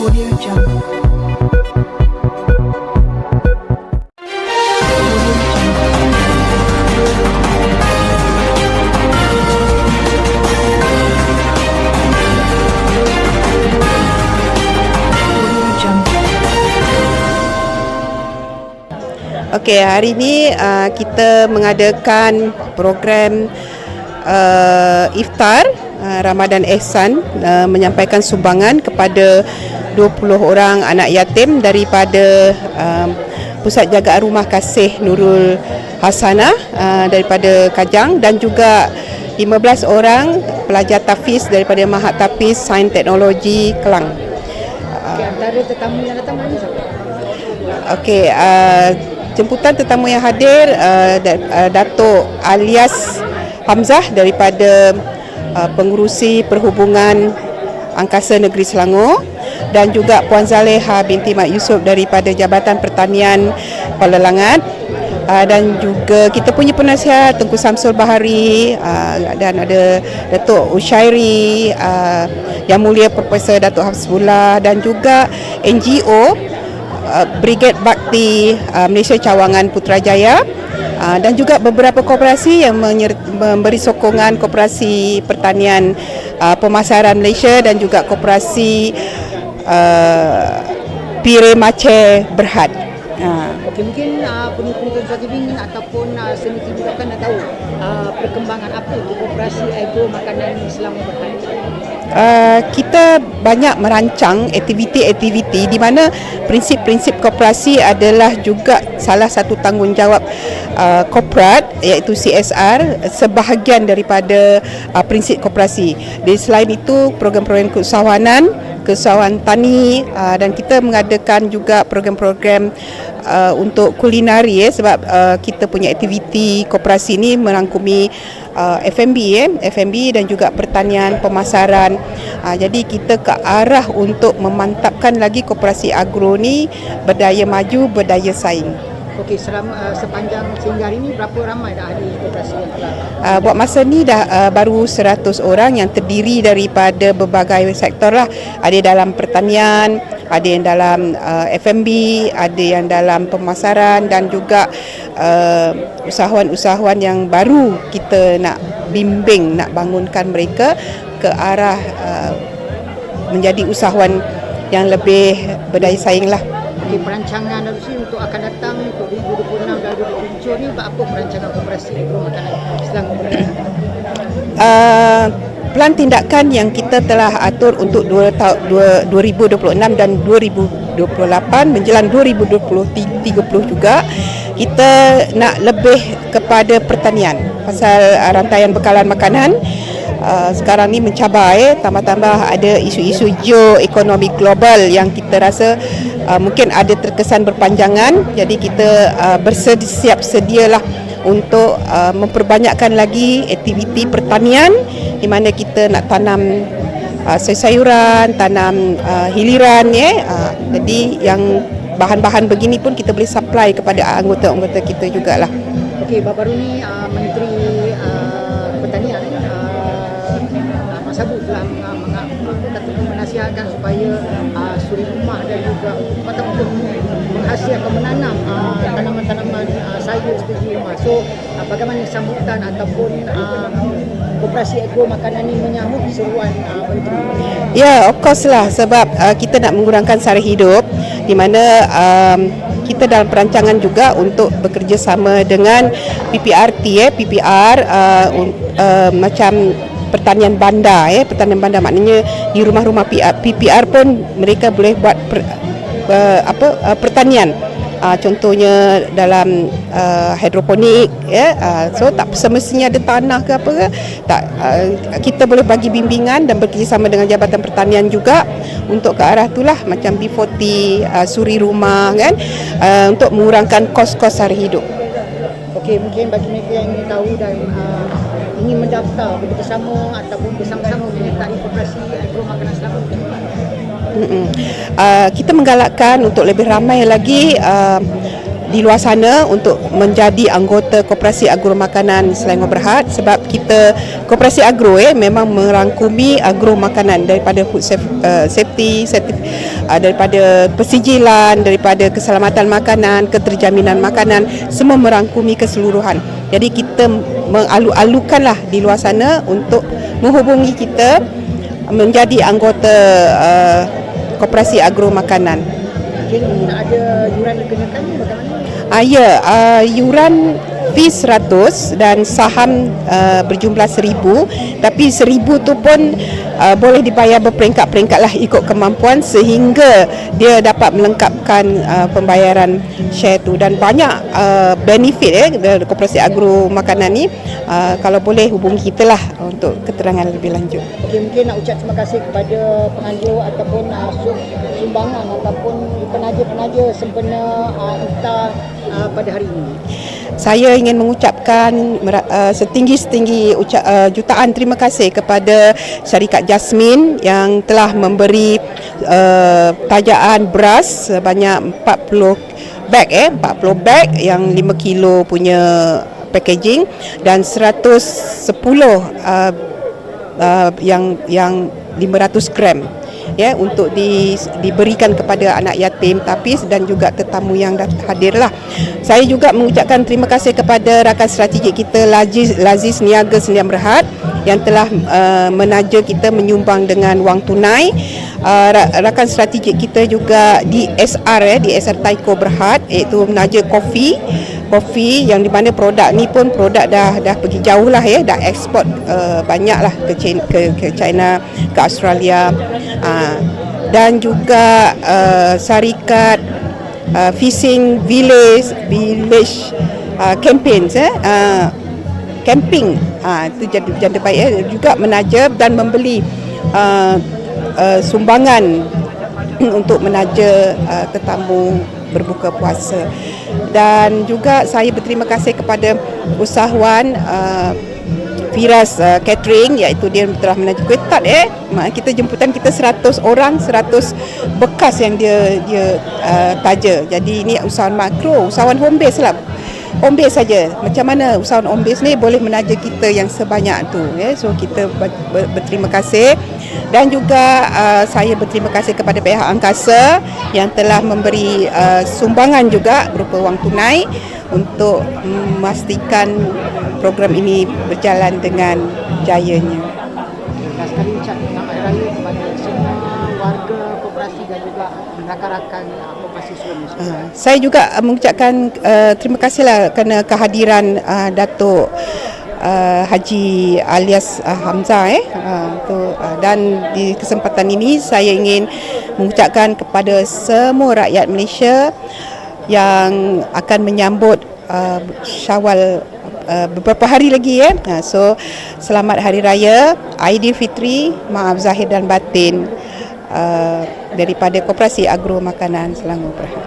Audio Jungle. Okey, hari ini kita mengadakan program iftar Ramadan Ihsan, menyampaikan sumbangan kepada 20 orang anak yatim daripada Pusat Jagaan Rumah Kasih Nurul Hasanah daripada Kajang, dan juga 15 orang pelajar tahfiz daripada Mahat Tahfiz Sains Teknologi Kelang. Antara tetamu yang datang mana siapa? Okey, jemputan tetamu yang hadir Datuk Alias Hamzah daripada Pengurusi Perhubungan Angkasa Negeri Selangor, dan juga Puan Zaleha binti Mat Yusof daripada Jabatan Pertanian Kuala Langat, dan juga kita punya penasihat Tengku Samsul Bahari, dan ada Datuk Ushairi, Yang Mulia Profesor Datuk Hafizullah, dan juga NGO Brigade Bakti Malaysia Cawangan Putrajaya, dan juga beberapa koperasi yang memberi sokongan, Koperasi Pertanian Pemasaran Malaysia dan juga Koperasi Pire Mace Berhad. Okey, mungkin penonton Suara TV ataupun seni TV akan nak tahu perkembangan apa untuk Koperasi Agro Makanan Selangor Berhad. Kita banyak merancang aktiviti-aktiviti di mana prinsip-prinsip koperasi adalah juga salah satu tanggungjawab korporat, iaitu CSR, sebahagian daripada prinsip koperasi. Selain itu, program-program keusahawanan tani, dan kita mengadakan juga program-program untuk kulinari, sebab kita punya aktiviti koperasi ini merangkumi F&B dan juga pertanian, pemasaran. Jadi kita ke arah untuk memantapkan lagi koperasi agro ni berdaya maju, berdaya saing. Okey, sepanjang sehingga hari ini berapa ramai dah ahli koperasi yang telah? Buat masa ni dah baru 100 orang yang terdiri daripada berbagai sektor lah. Ada dalam pertanian, ada yang dalam F&B, ada yang dalam pemasaran, dan juga usahawan-usahawan yang baru kita nak bimbing, nak bangunkan mereka ke arah menjadi usahawan yang lebih berdaya saing lah. Okey, perancangan untuk akan datang untuk 2026 dan 2027 ni apa perancangan Koperasi Agro Makanan Selangor Berhad? Plan tindakan yang kita telah atur untuk 2026 dan 2028 menjelang 2030 juga, kita nak lebih kepada pertanian pasal rantaian bekalan makanan. Sekarang ni mencabar, tambah-tambah ada isu-isu geoekonomi global yang kita rasa mungkin ada terkesan berpanjangan. Jadi kita bersiap sedialah untuk memperbanyakkan lagi aktiviti pertanian, di mana kita nak tanam sayur-sayuran, tanam hiliran, jadi yang bahan-bahan begini pun kita boleh supply kepada anggota-anggota kita jugalah. Okey, baru ni Menteri Pertanian Mas Abu telah menasihatkan supaya suri rumah dan juga tempat-tempat menghasilkan, menanam tanaman-tanaman sayur seperti rumah. So bagaimana sambutan ataupun Koperasi Agro Makanan ini menyambut seruan Menteri? Ya, of course lah, sebab kita nak mengurangkan sara hidup, di mana kita dalam perancangan juga untuk bekerjasama dengan PPRT, macam pertanian bandar, pertanian bandar, maknanya di rumah-rumah PPR pun mereka boleh buat pertanian. Contohnya dalam hidroponik, so tak semestinya ada tanah ke apa ke, tak, kita boleh bagi bimbingan dan bekerjasama dengan Jabatan Pertanian juga untuk ke arah itulah, macam B40, suri rumah kan, untuk mengurangkan kos-kos sara hidup. Okey, mungkin bagi mereka yang ingin tahu dan ingin mendaftar bersama ataupun bersama-sama menyertai Koperasi Agro Makanan Selangor, kita menggalakkan untuk lebih ramai lagi di luar sana untuk menjadi anggota Koperasi Agro Makanan Selangor Berhad, sebab kita Koperasi Agro memang merangkumi agro makanan daripada food safety, daripada persijilan, daripada keselamatan makanan, keterjaminan makanan, semua merangkumi keseluruhan. Jadi kita mengalu-alukanlah di luar sana untuk menghubungi kita menjadi anggota Koperasi Agro Makanan. Mungkin ada yuran dikenakan bagaimana? Yuran fee 100 dan saham berjumlah 1,000, tapi 1,000 tu pun boleh dibayar berperingkat-peringkat lah ikut kemampuan sehingga dia dapat melengkapkan pembayaran share tu. Dan banyak benefit dari Koperasi Agro Makanan ni. Kalau boleh hubungi kita lah untuk keterangan lebih lanjut. Okay, mungkin nak ucap terima kasih kepada penganjur ataupun sumbangan ataupun penaja-penaja sempena iftar pada hari ini. Saya ingin mengucapkan setinggi-setinggi jutaan terima kasih kepada syarikat Jasmine yang telah memberi tajaan beras sebanyak 40 beg yang 5 kilo punya packaging dan 110 yang 500 gram untuk diberikan kepada anak yatim, tapis dan juga tetamu yang hadirlah. Saya juga mengucapkan terima kasih kepada rakan strategik kita Laziz Niaga Sdn Berhad yang telah menaja kita menyumbang dengan wang tunai. Rakan strategik kita juga DSR Taiko Berhad, iaitu menaja kopi yang di mana produk ni pun produk dah pergi jauh lah dah ekspor banyak lah ke China, ke Australia, dan juga syarikat Fishing Village campaigns camping itu janda baik juga menaja dan membeli sumbangan untuk menaja tetamu berbuka puasa. Dan juga saya berterima kasih kepada usahawan Firas Catering, iaitu dia telah menaja kuih tart kita jemputan kita 100 orang, 100 bekas yang dia taja. Jadi ini usahawan makro, usahawan home base lah. Home base saja. Macam mana usahawan home base ni boleh menaja kita yang sebanyak tu So kita berterima kasih. Dan juga saya berterima kasih kepada pihak angkasa yang telah memberi sumbangan juga berupa wang tunai untuk memastikan program ini berjalan dengan jayanya. Dan sekali ucap selamat hari raya kepada semua warga koperasi dan juga rakan-rakan koperasi Sulawesi. Saya juga mengucapkan terima kasihlah kerana kehadiran Datuk Haji Alias Hamzah dan di kesempatan ini saya ingin mengucapkan kepada semua rakyat Malaysia yang akan menyambut Syawal beberapa hari lagi so selamat hari raya Aidilfitri, maaf zahir dan batin daripada Koperasi Agro Makanan Selangor Berhad.